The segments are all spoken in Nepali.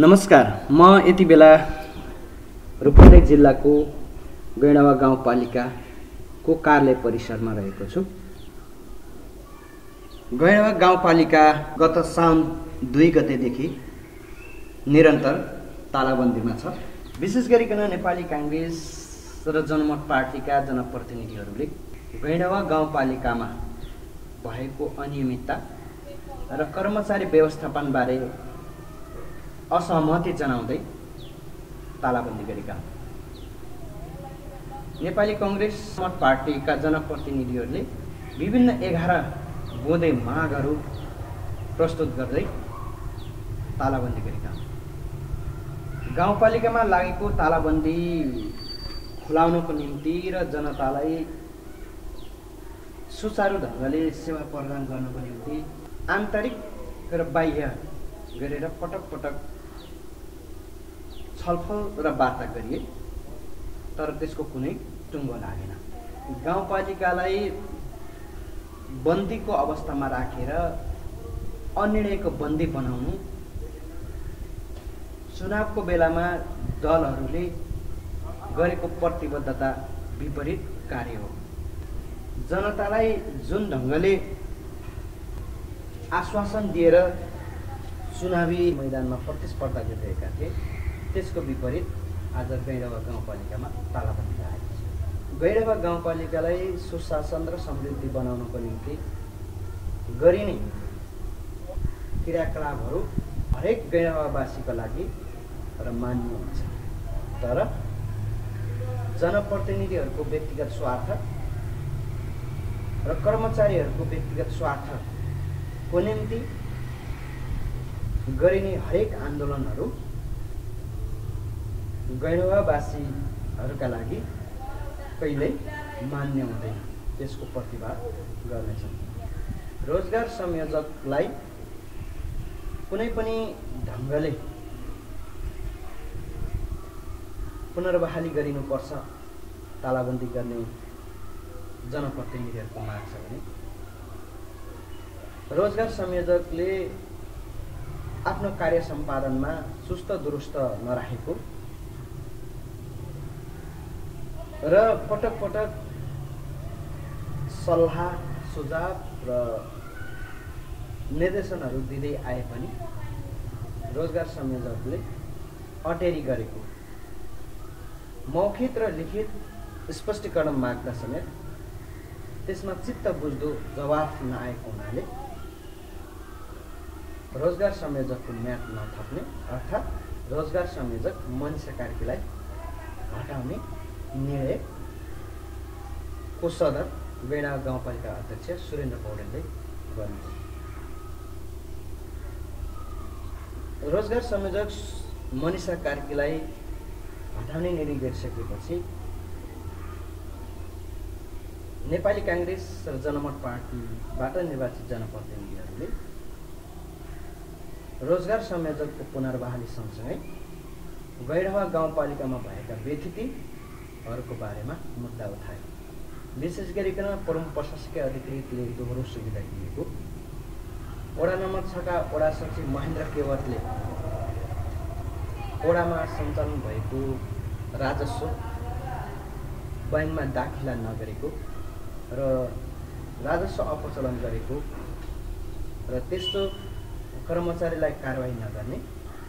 नमस्कार, म यति बेला रूपन्देही जिल्लाको गैंडावा गाउँपालिकाको कार्यालय परिसरमा रहेको छु। गैंडावा गाउँपालिका गत साउन 2 गतेदेखि निरन्तर तालाबन्दीमा छ। विशेष गरिकन नेपाली कांग्रेस र जनमत पार्टीका जनप्रतिनिधिहरूले गैंडावा गाउँपालिकामा भएको अनियमितता र कर्मचारी व्यवस्थापन बारे असहमति जनाउँदै तालाबन्दी गरेका हुन्। नेपाली कांग्रेस जनमत पार्टीका जनप्रतिनिधिहरूले विभिन्न 11 बुँदे मागहरू प्रस्तुत गर्दै तालाबन्दी गरेका हुन्। गाउँपालिकामा लागेको तालाबन्दी खुलाउनको निम्ति र जनतालाई सुचारू ढंगले सेवा प्रदान गर्नको निम्ति आन्तरिक र बाह्य गरेर पटक पटक छलफल र वार्ता गरिए, तर त्यसको कुनै टुङ्गो लागेन। गाउँपालिकालाई बन्दीको अवस्थामा राखेर अनिर्णयको बन्दी बनाउनु चुनावको बेलामा दलहरूले गरेको प्रतिबद्धता विपरीत कार्य हो। जनतालाई जुन ढंगले आश्वासन दिएर चुनावी मैदानमा प्रतिस्पर्धा गरिरहेका थिए, त्यसको विपरीत आज गैंडावा गाउँपालिकामा तालाबन्दी आएको छ। गैंडावा गाउँपालिकालाई सुशासन र समृद्धि बनाउनको निम्ति गरिने क्रियाकलापहरू हरेक गैंडावासीको लागि र मान्य हुन्छ, तर जनप्रतिनिधिहरूको व्यक्तिगत स्वार्थ र कर्मचारीहरूको व्यक्तिगत स्वार्थको निम्ति गरिने हरेक आन्दोलनहरू गैंडावासीहरूका लागि कहिल्यै मान्य हुँदैन, त्यसको प्रतिवाद गर्नेछन्। रोजगार संयोजकलाई कुनै पनि ढंगले पुनर्बहाली गरिनुपर्छ, तालाबन्दी गर्ने जनप्रतिनिधिहरूको माग छ भने रोजगार संयोजकले आफ्नो कार्य सम्पादनमा सुस्त दुरुस्त नराखेको र पटक पटक सल्लाह सुझाव र निर्देशनहरू दिँदै आए पनि रोजगार संयोजकले अटेरी गरेको मौखिक र लिखित स्पष्टीकरण माग्दा समेत त्यसमा चित्त बुझ्दो जवाफ नआएको हुनाले रोजगार संयोजकको म्याद नथप्ने अर्थात् रोजगार संयोजक मनिषा कार्कीलाई हटाउने निर्णयको सदर गैंडावा गाउँपालिका अध्यक्ष सुरेन्द्र पौडेलले गर्नुहुन्छ। रोजगार संयोजक मनिषा कार्कीलाई हटाउने निर्णय गरिसकेपछि नेपाली कांग्रेस र जनमत पार्टीबाट निर्वाचित जनप्रतिनिधिहरूले रोजगार संयोजकको पुनर्बहाली सँगसँगै गैंडावा गाउँपालिकामा भएका व्यतिथिहरूको बारेमा मुद्दा उठाए। विशेष गरिकन प्रमुख प्रशासकीय अधिकृतले दोहोरो सुविधा दिएको, वडा नम्बर 6 का वडा सचिव महेन्द्र केवटले वडामा सञ्चालन भएको राजस्व बैंकमा दाखिला नगरेको र राजस्व अपचलन गरेको र त्यस्तो कर्मचारीलाई कारबाही नगर्ने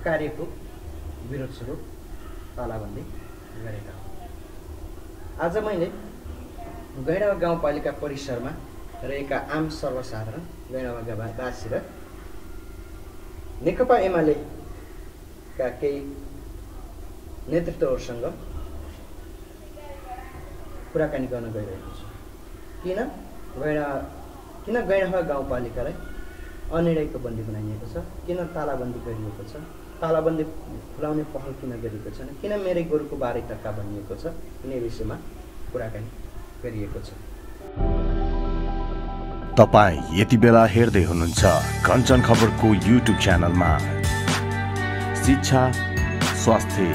कार्यको विरोध स्वरूप तालाबन्दी गरेका हुन्। आज मैले गैंडावा गाउँपालिका परिसरमा रहेका आम सर्वसाधारण गैंडावासी र नेकपा एमालेका केही नेतृत्वहरूसँग कुराकानी गर्न गइरहेको छु। किन गैंडावा गाउँपालिकालाई अनिर्णयको बन्दी बनाइएको छ, किन तालाबन्दी गरिएको छ, तालाबन्दी खुलाउने पहल किन गरिएको छैन, किन मेरै गोरुको बारे टक्का भनिएको छ, यिनै विषयमा कुराकानी गरिएको छ। तपाई यति बेला हेर्दै हुनुहुन्छ कञ्चन खबरको युट्युब च्यानलमा। शिक्षा, स्वास्थ्य,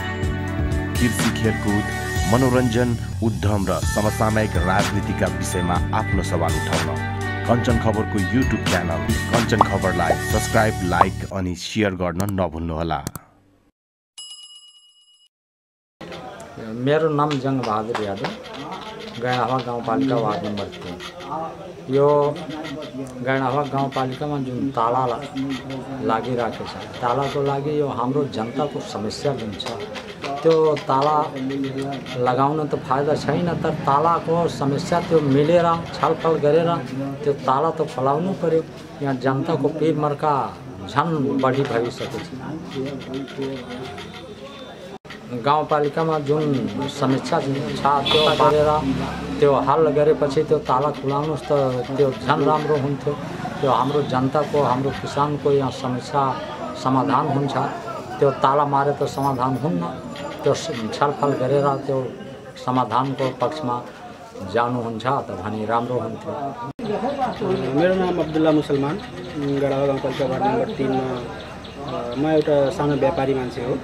कृषि, खेलकुद, मनोरञ्जन, उद्यम र समसामयिक राजनीतिका विषयमा आफ्नो सवाल उठाउन कञ्चन खबरको युट्युब च्यानल कञ्चन खबरलाई सब्स्क्राइब, लाइक अनि शेयर गर्न नभुल्नुहोला। मेरो नाम जंग बहादुर यादव, गैंडावा गाउँपालिका वार्ड नंबर 3। यो गैंडावा गाउँपालिका में जुन ताला लागिरहेको छ, तालाको लागि यो हाम्रो जनताको समस्या जुन छ त्यो ताला लगाउन त फाइदा छैन, तर तालाको समस्या त्यो मिलेर छलफल गरेर त्यो ताला त फलाउनु पर्यो। यहाँ जनताको पीर मर्का झन बढी भइसकेको छ। गाउँपालिकामा जुन समस्या छ त्यो गरेर त्यो हल गरेपछि त्यो ताला खुलाउनुस् त त्यो झन राम्रो हुन्थ्यो। त्यो हाम्रो जनताको, हाम्रो किसानको यहाँ समस्या समाधान हुन्छ। त्यो ताला मारे त समाधान हुन्न, त्यो छलफल गरेर त्यो समाधानको पक्षमा जानुहुन्छ त भने राम्रो हुन्थ्यो। मेरो नाम अब्दुल्ला मुसलमान, गैंडावा गाउँपालिका वार्ड नंबर 3 में म एउटा सानो व्यापारी मान्छे हो।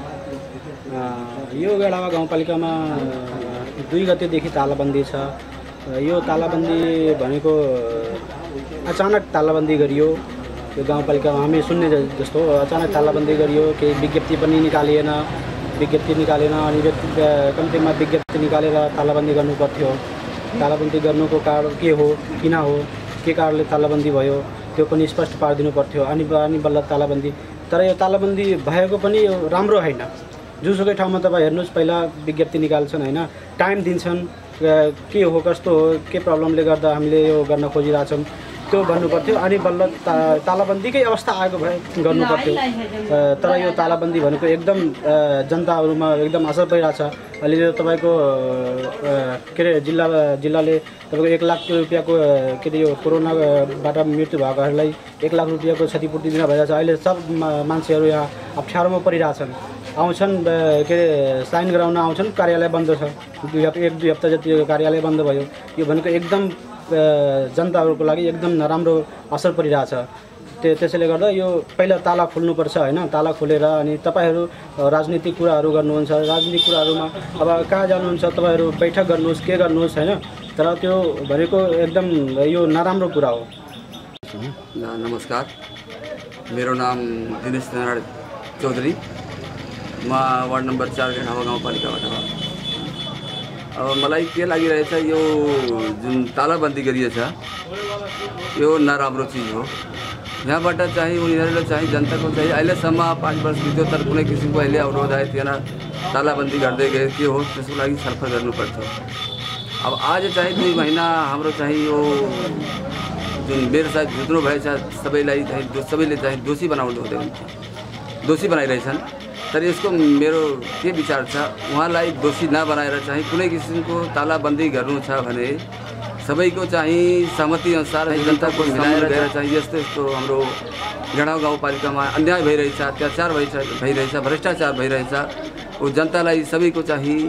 यो गैंडावा गाउँपालिकामा 2 गतेदेखि तालाबन्दी छ। यो तालाबन्दी भनेको अचानक तालाबन्दी गरियो। यो गाउँपालिकामा हामी सुन्ने जस्तो अचानक तालाबन्दी गरियो, केही विज्ञप्ति पनि निकालिएन। अनि कम्तीमा विज्ञप्ति निकालेर तालाबन्दी गर्नु पर्थ्यो। तालाबन्दी गर्नुको कारण के हो, किन हो, के कारणले तालाबन्दी भयो त्यो पनि स्पष्ट पारिदिनु पर्थ्यो। अनि बल्ल तालाबन्दी। तर यो तालाबन्दी भएको पनि राम्रो होइन। जुनसुकै ठाउँमा तपाईँ हेर्नुहोस्, पहिला विज्ञप्ति निकाल्छन् होइन, टाइम दिन्छन्, के हो कस्तो हो, के प्रब्लमले गर्दा हामीले यो गर्न खोजिरहेछौँ त्यो भन्नु पर्थ्यो। अनि बल्ल तालाबन्दीकै अवस्था आएको भए गर्नु पर्थ्यो। तर यो तालाबन्दी भनेको एकदम जनताहरूमा एकदम असर परिरहेछ। अहिले यो तपाईँको के अरे जिल्लाले तपाईँको 1 लाख रुपियाँको के अरे यो कोरोनाबाट मृत्यु भएकोहरूलाई 1 लाख रुपियाँको क्षतिपूर्ति दिन भइरहेछ। अहिले सब मान्छेहरू यहाँ अप्ठ्यारोमा परिरहेछन्। आउँछन् के अरे साइन गराउन आउँछन्, कार्यालय बन्द छ। 1-2 हप्ता जति कार्यालय बन्द भयो। यो भनेको एकदम जनताहरूको लागि एकदम नराम्रो असर परिरहेछ। त्यसैले गर्दा यो पहिला ताला खोल्नुपर्छ होइन। ताला खोलेर अनि तपाईँहरू राजनीतिक कुराहरू गर्नुहुन्छ। राजनीतिक कुराहरूमा अब कहाँ जानुहुन्छ तपाईँहरू, बैठक गर्नुहोस्, के गर्नुहोस् होइन। तर त्यो भनेको एकदम यो नराम्रो कुरा हो। नमस्कार, मेरो नाम दिनेश नारायण चौधरी, म वार्ड नंबर 4 गैंडावा गाउँपालिकाबाट हो। अब मलाई के लागिरहेछ, यो जुन तालाबन्दी गरिएछ यो नराम्रो चिज हो। यहाँबाट चाहिँ उनीहरूले चाहिँ जनताको चाहिँ अहिलेसम्म 5 वर्ष बित्यो तर कुनै किसिमको अहिले अवरोध आए थिएन। तालाबन्दी गर्दै गए के हो त्यसको लागि छलफल गर्नुपर्थ्यो। अब आज चाहिँ 2 महिना हाम्रो चाहिँ यो जुन मेरो साथ जुत्रो भएछ सबैलाई चाहिँ दोषी बनाउनु हुँदै हुन्थ्यो, दोषी बनाइरहेछन्। तर यसको मेरो के विचार छ, उहाँलाई दोषी नबनाएर चाहिँ कुनै किसिमको तालाबन्दी गर्नु छ भने सबैको चाहिँ सहमति अनुसार जनताको मिलाएर गएर चाहिँ यस्तो हाम्रो गैंडावा गाउँपालिकामा अन्याय भइरहेछ, अत्याचार भइरहेछ, भ्रष्टाचार भइरहेछ, वो जनतालाई सबैको चाहिँ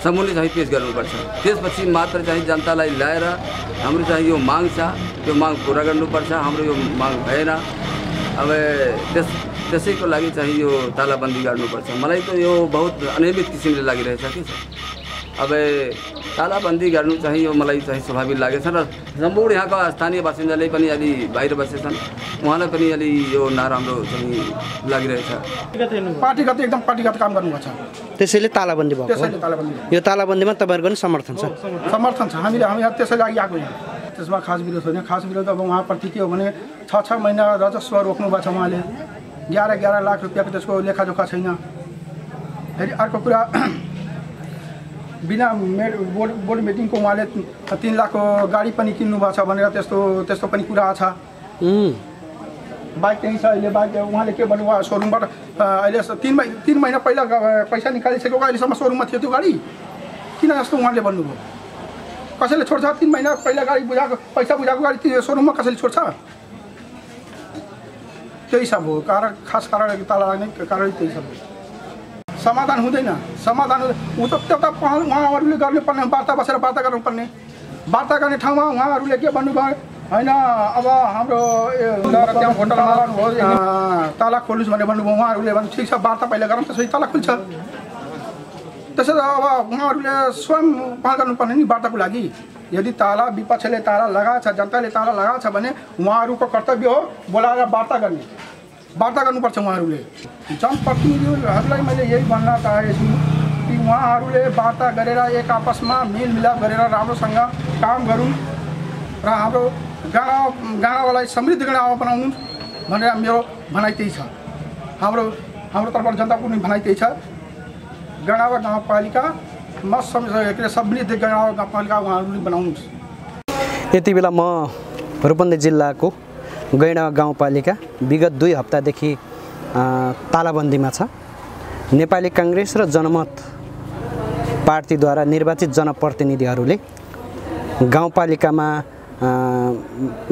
सम्मुन्ने चाहिँ पेश गर्नुपर्छ। त्यसपछि मात्र चाहिँ जनतालाई ल्याएर हाम्रो चाहिँ यो माग छ, त्यो माग पुरा गर्नुपर्छ। हाम्रो यो माग भएन, अब त्यसैको लागि चाहिँ यो तालाबन्दी गर्नुपर्छ। मलाई त यो बहुत अनियमित किसिमले लागिरहेछ के छ। अब तालाबन्दी गर्नु चाहिँ यो मलाई चाहिँ स्वाभाविक लागेछ र सम्पूर्ण यहाँका स्थानीय बासिन्दाले पनि अलि बाहिर बसेछन्, उहाँलाई पनि अलि यो नराम्रो चाहिँ लागिरहेछ। पार्टीगत एकदम पार्टीगत काम गर्नुपर्छ, त्यसैले तालाबन्दी भयो। यो तालाबन्दीमा तपाईँहरूको पनि समर्थन छ? समर्थन छ। हामी त्यसै लागि आएको यहाँ, त्यसमा खास विरोध होइन। खास विरोध अब उहाँप्रति के हो भने 6 महिना राजस्व रोक्नु भएको छ उहाँले। 11 लाख रुपियाँको त्यसको लेखाजोखा छैन। फेरि अर्को कुरा, बिना बोर्ड मिटिङको उहाँले 3 लाखको गाडी पनि किन्नु भएको छ भनेर त्यस्तो पनि कुरा छ। बाइक त्यहीँ छ अहिले। बाइक उहाँले के भन्नुभयो, सोरुमबाट अहिले 3 महिना पहिला पैसा निकालिसकेको, अहिलेसम्म सोरुममा थियो त्यो गाडी, किन जस्तो उहाँले भन्नुभयो। कसैले छोड्छ? 3 महिना पहिला गाडी बुझाएको, पैसा बुझाएको गाडी सोरुममा कसैले छोड्छ? त्यही सब हो कारण, खास कारण ताला लाग्ने कारण त्यही सब हो। समाधान हुँदैन। समाधान उहाँहरूले गर्नुपर्ने, वार्ता बसेर वार्ता गर्नुपर्ने। वार्ता गर्ने ठाउँमा उहाँहरूले के भन्नुभयो होइन, अब हाम्रो त्यहाँ होटलमा ताला खोल्नुहोस् भनेर भन्नुभयो। उहाँहरूले भन्नु ठिक छ, वार्ता पहिला गरौँ त्यसपछि ताला खुल्छ। त्यसैले अब उहाँहरूले स्वयं पहल गर्नुपर्ने नि वार्ताको लागि। यदि ताला विपक्षले ताला लगाएको छ, जनताले ताला लगाएको छ भने उहाँहरूको कर्तव्य हो बोलाएर वार्ता गर्ने, वार्ता गर्नुपर्छ उहाँहरूले। जनप्रतिनिधिहरूलाई मैले यही भन्न चाहेको छु, कि उहाँहरूले वार्ता गरेर एक आपसमा मेलमिलाप गरेर राम्रोसँग काम गरौँ र हाम्रो गाउँलाई समृद्ध गाउँ बनाउनु भनेर मेरो भनाइ त्यही छ। हाम्रो तर्फबाट जनताको पनि भनाइ त्यही छ। गैंडावा गाउँपालिकामा समृद्ध गैंडावा गाउँपालिका उहाँहरूले बनाउनुहोस्। यति बेला म रूपन्देही जिल्लाको गैंडावा गाउँपालिका विगत 2 हप्तादेखि तालाबन्दीमा छ। नेपाली कांग्रेस र जनमत पार्टीद्वारा निर्वाचित जनप्रतिनिधिहरूले गाउँपालिकामा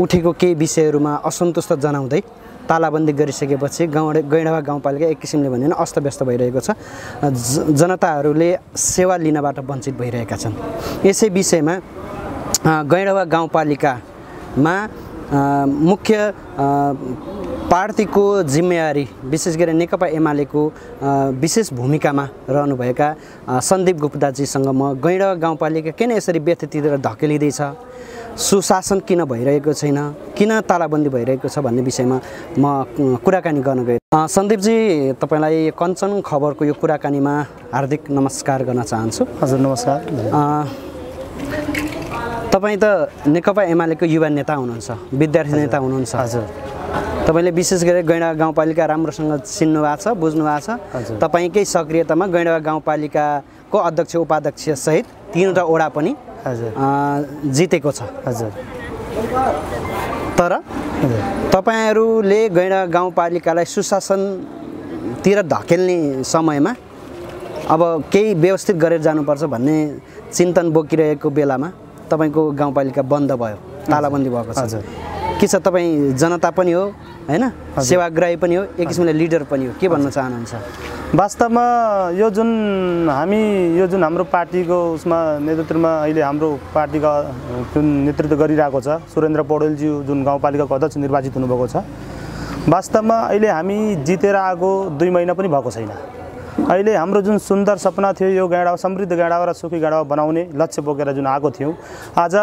उठेको केही विषयहरूमा असन्तुष्ट जनाउँदै तालाबन्दी गरिसकेपछि गैंडावा गाउँपालिका एक किसिमले भन्यो भने अस्तव्यस्त भइरहेको छ। जनताहरूले सेवा लिनबाट वञ्चित भइरहेका छन्। यसै विषयमा गैंडावा गाउँपालिकामा मुख्य पार्टीको जिम्मेवारी विशेष गरी नेकपा एमालेको विशेष भूमिकामा रहनुभएका सन्दीप गुप्ताजीसँग म गैंडावा गाउँपालिका किन यसरी व्यथिततिर धकेलिँदैछ, सुशासन किन भइरहेको छैन, किन तालाबन्दी भइरहेको छ भन्ने विषयमा म कुराकानी गर्न गएँ। सन्दीपजी, तपाईँलाई कञ्चन खबरको यो कुराकानीमा हार्दिक नमस्कार गर्न चाहन्छु। हजुर नमस्कार। तपाईँ त नेकपा एमालेको युवा नेता हुनुहुन्छ, विद्यार्थी नेता हुनुहुन्छ। हजुर। तपाईँले विशेष गरी गैंडावा गाउँपालिका राम्रोसँग चिन्नु भएको छ, बुझ्नु भएको छ। तपाईँकै सक्रियतामा गैंडावा गाउँपालिकाको अध्यक्ष उपाध्यक्ष सहित 3वटा वडा पनि जितेको छ। हजुर। तर तपाईँहरूले गैंडावा गाउँपालिकालाई सुशासनतिर धकेल्ने समयमा अब केही व्यवस्थित गरेर जानुपर्छ भन्ने चिन्तन बोकिरहेको बेलामा तपाईँको गाउँपालिका बन्द भयो, तालाबन्दी भएको छ। के छ, तपाईँ जनता पनि हो हैन, सेवाग्राही पनि हो, एक किसिमले लिडर पनि हो, के भन्न चाहनुहुन्छ? वास्तवमा यो जुन हाम्रो पार्टीको उसमा नेतृत्वमा अहिले हाम्रो पार्टीका जुन नेतृत्व गरिरहेको छ सुरेन्द्र पौडेलज्यू जुन गाउँपालिकाको अध्यक्ष निर्वाचित हुनुभएको छ, वास्तवमा अहिले हामी जितेर आएको 2 महिना पनि भएको छैन। अहिले हाम्रो जुन सुन्दर सपना थियो यो गैंडावा समृद्ध गैंडावा र सुखी गैंडावा बनाउने लक्ष्य बोकेर जुन आएको थियौँ, आज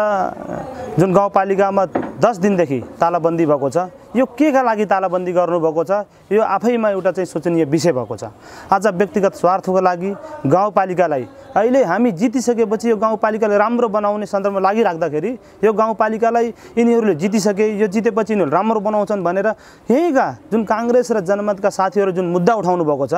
जुन गाउँपालिकामा 10 दिनदेखि तालाबन्दी भएको छ, यो के का लागि तालाबन्दी गर्नुभएको छ, यो आफैमा एउटा चाहिँ सोचनीय विषय भएको छ। आज व्यक्तिगत स्वार्थको लागि गाउँपालिकालाई अहिले हामी जितिसकेपछि यो गाउँपालिकालाई राम्रो बनाउने सन्दर्भमा लागिराख्दाखेरि यो गाउँपालिकालाई यिनीहरूले जितिसके, यो जितेपछि यिनीहरू राम्रो बनाउँछन् भनेर यहीँका जुन काङ्ग्रेस र जनमतका साथीहरू जुन मुद्दा उठाउनु भएको छ,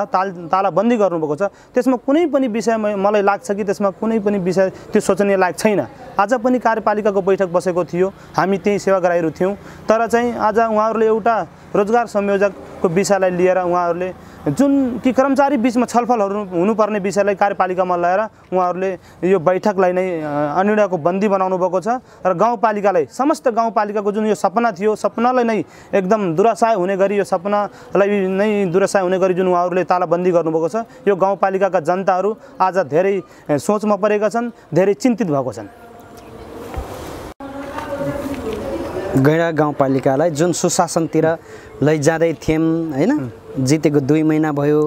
तालाबन्दी गर्नुभएको छ, त्यसमा कुनै पनि विषय मलाई लाग्छ कि त्यसमा कुनै पनि विषय त्यो सोचनीय लायक छैन। आज पनि कार्यपालिकाको बैठक बसेको थियो, हामी त्यही सेवाग्राहीहरू थियौँ, तर चाहिँ आज उहाँहरूले एउटा रोजगार संयोजकको विषयलाई लिएर उहाँहरूले जुन कि कर्मचारी बीचमा छलफलहरू हुनुपर्ने विषयलाई कार्यपालिकामा ल्याएर उहाँहरूले यो बैठकलाई नै अनिर्णयको बन्दी बनाउनु भएको छ र गाउँपालिकालाई समस्त गाउँपालिकाको जुन यो सपना थियो, सपनालाई नै एकदम दुराशय हुने गरी, यो सपनालाई नै दुराशय हुने गरी जुन उहाँहरूले तालाबन्दी गर्नुभएको छ, यो गाउँपालिकाका जनताहरू आज धेरै सोचमा परेका छन्, धेरै चिन्तित भएको छन्। गैंडावा गाउँपालिकालाई जुन सुशासनतिर लैजाँदै थियौँ हैन, जितेको 2 महिना भयो,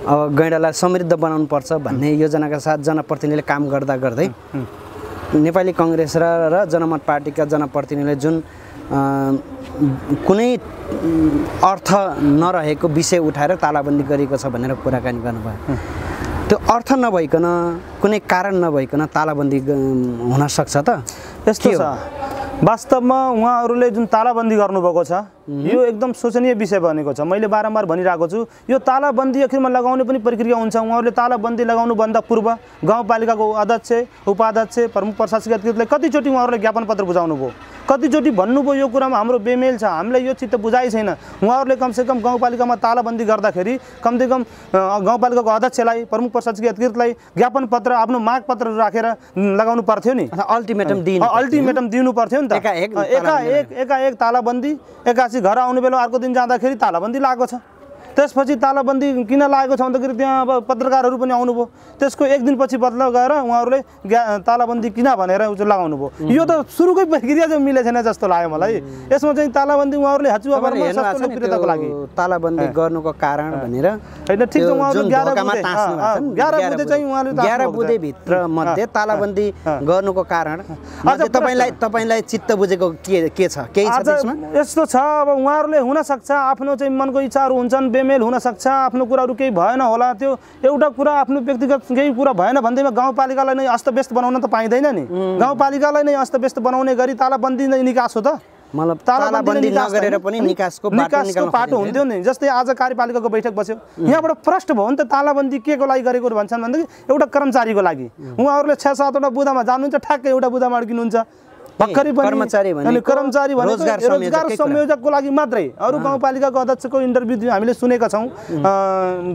अब गैंडालाई समृद्ध बनाउनु पर्छ भन्ने योजनाका साथ जनप्रतिनिधिले काम गर्दा गर्दै नेपाली कांग्रेस र जनमत पार्टीका जनप्रतिनिधिले जुन कुनै अर्थ नरहेको विषय उठाएर तालाबन्दी गरेको छ भनेर कुराकानी गर्नुभयो। त्यो अर्थ नभइकन, कुनै कारण नभइकन तालाबन्दी हुन सक्छ त? यस्तो छ, वास्तवमा उहाँहरूले जुन तालाबन्दी गर्नुभएको छ यो एकदम शोचनीय विषय बनेको छ। मैले बारम्बार भनिरहेको छु, यो तालाबन्दी आखिरमा लगाउने पनि प्रक्रिया हुन्छ। उहाँहरूले तालाबन्दी लगाउनुभन्दा पूर्व गाउँपालिकाको अध्यक्ष, उपाध्यक्ष, प्रमुख प्रशासकीय अधिकारीलाई कतिचोटि उहाँहरूले ज्ञापन पत्र बुझाउनु भयो, कतिचोटि भन्नुभयो यो कुरामा हाम्रो बेमेल छ, हामीलाई यो चित्त बुझाइ छैन। उहाँहरूले कमसेकम गाउँपालिकामा तालाबन्दी गर्दाखेरि कमसेकम गाउँपालिकाको अध्यक्षलाई, प्रमुख प्रशासकीय अधिकारीलाई ज्ञापन पत्र, आफ्नो माग पत्रहरू राखेर लगाउनु पर्थ्यो नि, अल्टिमेटम दिनु पर्थ्यो नि त। एकाएक तालाबन्दी, एकासी घर आउने बेला अर्को दिन जाँदाखेरि तालाबन्दी लागेको छ। त्यसपछि तालाबन्दी किन लागेको छ भन्दाखेरि त्यहाँ अब पत्रकारहरू पनि आउनुभयो, त्यसको 1 दिनपछि बदला गएर उहाँहरूले तालाबन्दी किन भनेर लगाउनु भयो। यो त सुरुकै प्रक्रिया चाहिँ मिले छैन जस्तो लाग्यो मलाई। यसमा चाहिँ तालाबन्दी उहाँहरूले हचुवा लोकप्रियताको लागि तालाबन्दी गर्नुको कारण भनेर हैन, ठिक छ, उहाँहरूले 11 बुधे चाहिँ उहाँले 11 बुधे भित्र मध्ये तालाबन्दी गर्नुको कारण तपाईलाई चित्त बुझेको के छ? केही छ त्यसमा? यस्तो छ, अब उहाँहरूले हुन सक्छ आफ्नो चाहिँ मनको इच्छाहरू हुन्छन्, बेमेल हुनसक्छ, आफ्नो कुराहरू केही भएन होला, त्यो एउटा कुरा आफ्नो व्यक्तिगत केही कुरा भएन भन्दैमा गाउँपालिकालाई नै अस्तव्यस्त बनाउन त पाइँदैन नि। गाउँपालिकालाई नै अस्तव्यस्त बनाउने गरी तालाबन्दी नै निकास हो त। मतलब तालाबन्दी नगरेर पनि निकासको बाटो हुन्थ्यो नि। जस्तै आज कार्यपालिकाको बैठक बस्यो, यहाँबाट प्रश्न भयो नि त तालाबन्दी के को लागि गरेको भन्छन् भनेदेखि एउटा कर्मचारीको लागि। उहाँहरूले 6-7 वटा बुदामा जानुहुन्छ, ठ्याक्कै एउटा बुदामा अड्किनुहुन्छ। भर्खरै पनि कर्मचारी भनेको रोजगार संयोजकको लागि मात्रै। अरू गाउँपालिकाको अध्यक्षको इन्टरभ्यू हामीले सुनेका छौँ,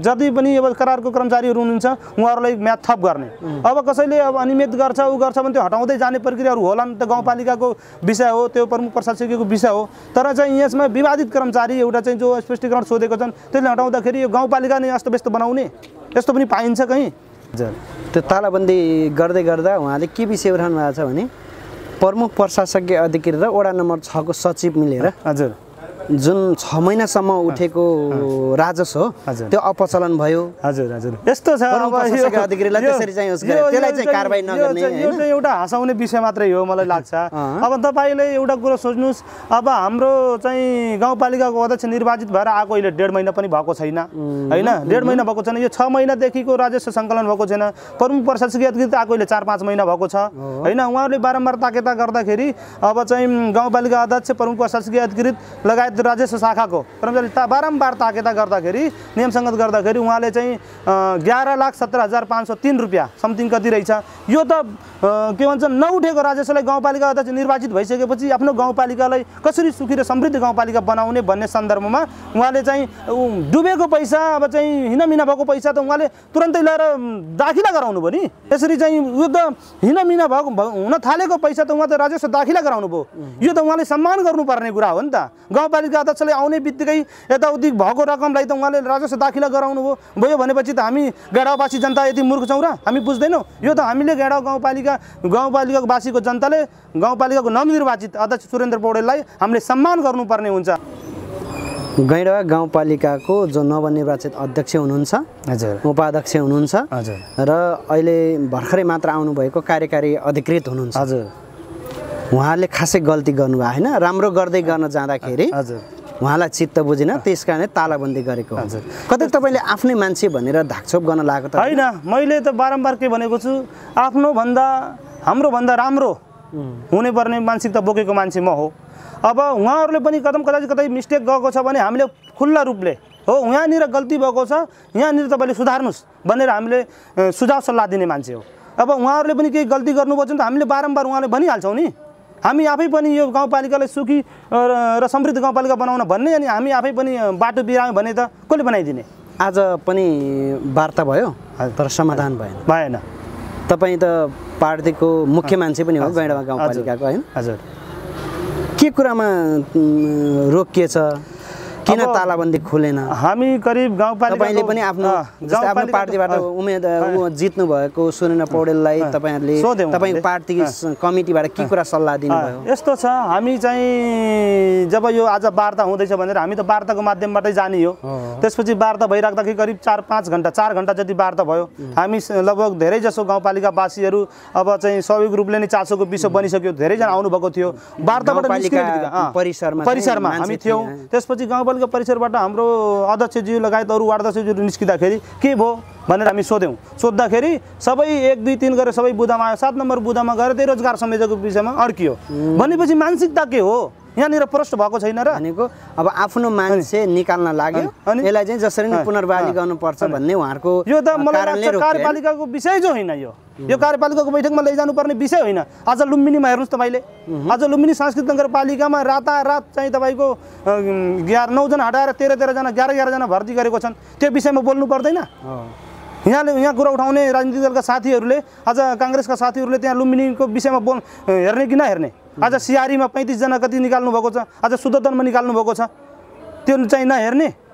जति पनि अब करारको कर्मचारीहरू हुनुहुन्छ उहाँहरूलाई म्याद थप गर्ने। अब कसैले अब अनियमित गर्छ ऊ गर्छ भने त्यो हटाउँदै जाने प्रक्रियाहरू होला नि त। गाउँपालिकाको विषय हो, त्यो प्रमुख प्रशासकीयको विषय हो। तर चाहिँ यसमा विवादित कर्मचारी एउटा चाहिँ जो स्पष्टीकरण सोधेको छन् त्यसले हटाउँदाखेरि यो गाउँपालिका नै अस्तव्यस्त बनाउने यस्तो पनि पाइन्छ कहीँ। हजुर, त्यो तालाबन्दी गर्दै गर्दा उहाँले के विषय उठाउनु भएको छ भने प्रमुख प्रशासकीय अधिकृत र वडा नम्बर 6 को सचिव मिलेर हजुर जुन 6 महिनासम्म उठेको राजस्व हो त्यो अपचलन भयो। हजुर हजुर यस्तो छ। अब अधिकारीलाई त्यसरी चाहिँ त्यसलाई चाहिँ कारबाही नगर्ने यो चाहिँ एउटा हँसाउने विषय मात्रै हो मलाई लाग्छ। अब तपाईले एउटा कुरो सोच्नुस्, अब हाम्रो चाहिँ गाउँपालिकाको अध्यक्ष निर्वाचित भएर आएको अहिले 1.5 महिना पनि भएको छैन हैन। 1.5 महिना भएको छैन। यो 6 महिनादेखिको राजस्व सङ्कलन भएको छैन। प्रमुख प्रशासकीय अधिकृत आएको अहिले 4-5 महिना भएको छ हैन। उहाँहरूले बारम्बार ताकेता गर्दाखेरि अब चाहिँ गाउँपालिका अध्यक्ष प्रमुख प्रशासकीय अधिकृत लगायत राजस्व शाखाको कर्मचारी बारम्बार ताकेता गर्दाखेरि नियमसङ्गत गर्दाखेरि उहाँले चाहिँ 11,17,503 रुपियाँ समथिङ कति रहेछ। यो त के भन्छ नउठेको राजस्वलाई गाउँपालिका अध्यक्ष निर्वाचित भइसकेपछि आफ्नो गाउँपालिकालाई कसरी सुखी र समृद्ध गाउँपालिका बनाउने भन्ने सन्दर्भमा उहाँले चाहिँ डुबेको पैसा अब चाहिँ हिनामिना भएको पैसा त उहाँले तुरन्तै ल्याएर दाखिला गराउनु भयो नि। यसरी चाहिँ यो त हिनामिना भएको हुन थालेको पैसा त उहाँ त राजस्व दाखिला गराउनु भयो। यो त उहाँले सम्मान गर्नुपर्ने कुरा हो नि त। गाउँपालिका अध्यक्षले आउने बित्तिकै यताउति भएको रकमलाई त उहाँले राजस्व दाखिला गराउनु भयो भनेपछि त हामी गेडावासी जनता यति मूर्ख छौँ र हामी बुझ्दैनौँ। यो त हामीले गेडा गाउँपालिकाको वासीको जनताले गाउँपालिकाको नवनिर्वाचित अध्यक्ष सुरेन्द्र पौडेललाई हामीले सम्मान गर्नुपर्ने हुन्छ। गैंडा गाउँपालिकाको जो नवनिर्वाचित अध्यक्ष हुनुहुन्छ, हजुर, उपाध्यक्ष हुनुहुन्छ, हजुर, र अहिले भर्खरै मात्र आउनुभएको कार्यकारी अधिकृत हुनुहुन्छ, हजुर, उहाँले खासै गल्ती गर्नुभयो होइन। राम्रो गर्दै गर्न जाँदाखेरि हजुर उहाँलाई चित्त बुझेन, त्यस कारणले तालाबन्दी गरेको। हजुर, कतै तपाईँले आफ्नै मान्छे भनेर धाकछोप गर्न लागेको त होइन। मैले त बारम्बार के भनेको छु, आफ्नो भन्दा हाम्रो भन्दा राम्रो हुनुपर्ने मानसिकता बोकेको मान्छे म हो। अब उहाँहरूले पनि कतै मिस्टेक गएको छ भने हामीले खुल्ला रूपले हो यहाँनिर गल्ती भएको छ, यहाँनिर तपाईँले सुधार्नुहोस् भनेर हामीले सुझाव सल्लाह दिने मान्छे हो। अब उहाँहरूले पनि केही गल्ती गर्नुभएको छ भने त हामीले बारम्बार उहाँले भनिहाल्छौँ नि। हामी आफै पनि यो गाउँपालिकालाई सुखी र समृद्ध गाउँपालिका बनाउन भन्ने अनि हामी आफै पनि बाटो बिरायौँ भने त कसले बनाइदिने। आज पनि वार्ता भयो तर समाधान भएन। तपाईँ त पार्टीको मुख्य मान्छे पनि हो गैंडा गाउँपालिकाको होइन। हजुर, के कुरामा रोकिएछ, किन तालाबन्दी खुलेन? हामी करिब गाउँपालिकाले पनि आफ्नो पार्टीबाट जित्नु भएको सुरेन्द्र पौडेललाई तपाईँको पार्टी कमिटीबाट के कुरा सल्लाह दिनुभयो? यस्तो छ, हामी चाहिँ जब यो आज वार्ता हुँदैछ भनेर हामी त वार्ताको माध्यमबाटै जाने हो। त्यसपछि वार्ता भइराख्दाखेरि करिब 4-5 घण्टा 4 घण्टा जति वार्ता भयो। हामी लगभग धेरै जसो गाउँपालिकावासीहरू अब चाहिँ स्वाभाविक रूपले नै चासोको विषय बनिसक्यो, धेरैजना आउनुभएको थियो। वार्ताबाट परिसरमा हामी थियौँ। त्यसपछि गाउँपालिका परिसरबाट हाम्रो अध्यक्षज्यू लगायत अरू वार्ड अध्यक्षज्यूहरू निस्किँदाखेरि के भयो भनेर हामी सोद्धाखेरि सबै 1-2-3 गरेर सबै बुदामा आयो। 7 नम्बर बुदामा गएर त्यही रोजगार संयोजकको विषयमा अड्कियो भनेपछि मानसिकता के हो यहाँनिर प्रश्न भएको छैन र भनेको। अब आफ्नो मान्छे निकाल्न लाग्यो अनि यसलाई चाहिँ जसरी नै पुनर्बहाली गर्नुपर्छ भन्ने उहाँहरूको यो त मलाई कार्यपालिकाको विषय जो होइन। यो कार्यपालिकाको बैठकमा लैजानुपर्ने विषय होइन। आज लुम्बिनीमा हेर्नुहोस् तपाईँले, आज लुम्बिनी सांस्कृतिक नगरपालिकामा रातारात चाहिँ तपाईँको 9 जना हटाएर 13 जना 11 जना भर्ती गरेको छन्। त्यो विषयमा बोल्नु पर्दैन? यहाँ कुरा उठाउने राजनीतिक दलका साथीहरूले, आज काङ्ग्रेसका साथीहरूले त्यहाँ लुम्बिनीको विषयमा हेर्ने कि नहेर्ने? आज सिआरीमा 35 जना कति निकाल्नु भएको छ, आज सुदर्शनमा निकाल्नु भएको छ, त्यो चाहिँ नहेर्ने?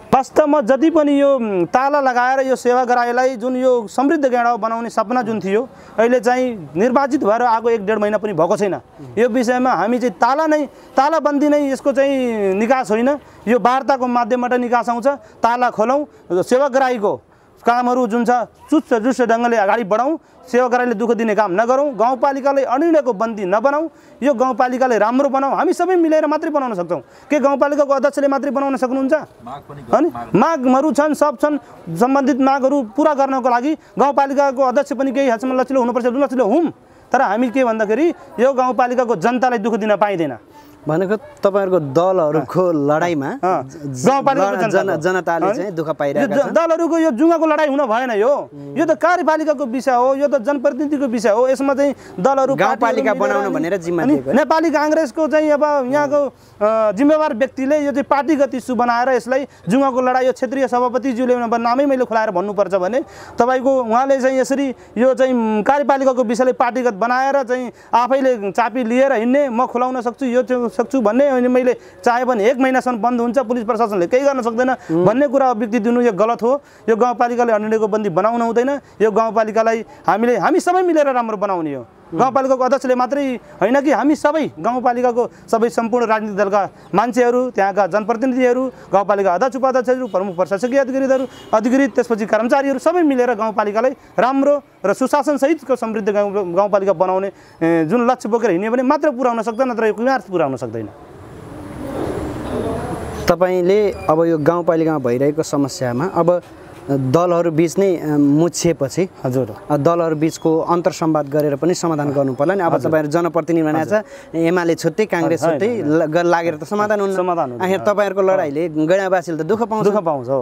वास्तवमा जति पनि यो ताला लगाएर यो सेवाग्राहीलाई जुन यो समृद्ध गैंडा बनाउने सपना जुन थियो अहिले चाहिँ निर्वाचित भएर आएको 1-1.5 महिना पनि भएको छैन। यो विषयमा हामी चाहिँ तालाबन्दी नै यसको चाहिँ निकास होइन, यो वार्ताको माध्यमबाट निकास आउँछ। ताला खोलौँ, सेवाग्राहीको कामहरू जुन छ जुस्त ढङ्गले अगाडि बढाउँ, सेवाग्राहीले दुःख दिने काम नगरौँ, गाउँपालिकालाई अनिर्णयको बन्दी नबनाऊ, यो गाउँपालिकालाई राम्रो बनाऊ। हामी सबै मिलेर मात्रै बनाउन सक्छौँ। के गाउँपालिकाको अध्यक्षले मात्रै बनाउन सक्नुहुन्छ? अनि मागहरू छन्, सब छन्, सम्बन्धित मागहरू पुरा गर्नको लागि गाउँपालिकाको अध्यक्ष पनि केही हदसम्म लचिलो हुनुपर्छ। लचिलो हौँ, तर हामी के भन्दाखेरि यो गाउँपालिकाको जनतालाई दुःख दिन पाइँदैन। भनेको तपाईहरुको दलहरुको लडाईमा जनताले चाहिँ दुःख पाइरहेका छन्। दलहरुको यो जुङ्गाको लडाई हुन भएन। यो त कार्यपालिकाको विषय हो, यो त जनप्रतिनिधिको विषय हो। यसमा चाहिँ दलहरु गाउँपालिका बनाउन भनेर जिम्मा दिएको। नेपाली कांग्रेसको चाहिँ अब यहाँको जिम्मेवार व्यक्तिले यो चाहिँ पार्टीगत इस्यु बनाएर यसलाई जुङ्गाको लडाई यो क्षेत्रीय सभापतिज्यूले नामै मैले खुलाएर भन्नुपर्छ भने तपाईको उहाँले चाहिँ यसरी यो चाहिँ कार्यपालिकाको विषयलाई पार्टीगत बनाएर चाहिँ आफैले चापी लिएर हिँड्ने, म खुलाउन सक्छु, यो सक्छु भन्ने, अनि मैले चाहे भने 1 महिनासम्म बन्द हुन्छ, पुलिस प्रशासनले केही गर्न सक्दैन भन्ने कुरा अभिव्यक्ति दिनु यो गलत हो। यो गाउँपालिकाले अनिर्णयको बन्दी बनाउन हुँदैन। यो गाउँपालिकालाई हामी सबै मिलेर राम्रो बनाउने हो। गाउँपालिकाको अध्यक्षले मात्रै होइन कि हामी सबै गाउँपालिकाको सबै सम्पूर्ण राजनीतिक दलका मान्छेहरू, त्यहाँका जनप्रतिनिधिहरू, गाउँपालिका अध्यक्ष उपाध्यक्षहरू, प्रमुख प्रशासकीय अधिकृत त्यसपछि कर्मचारीहरू सबै मिलेर गाउँपालिकालाई राम्रो र सुशासन सहितको समृद्ध गाउँपालिका बनाउने जुन लक्ष्य बोकेर हिँड्यो भने मात्र पुर्याउन सक्छ, नत्र यो कुमार पुर्याउन सक्दैन। तपाईले अब यो गाउँपालिकामा भइरहेको समस्यामा अब दलहरु बीच नै मुछिएपछि हजुर दलहरु बीचको अन्तरसंवाद गरेर पनि समाधान गर्नु पर्ला नि। अब तपाईहरु जनप्रतिनिधि भनेको छ एमाले छुट्टै कांग्रेस छुट्टै लागेर त समाधान हुन्न। आखिर तपाईहरुको लडाईले गैंडावासीले त दुःख पाउँछ हो।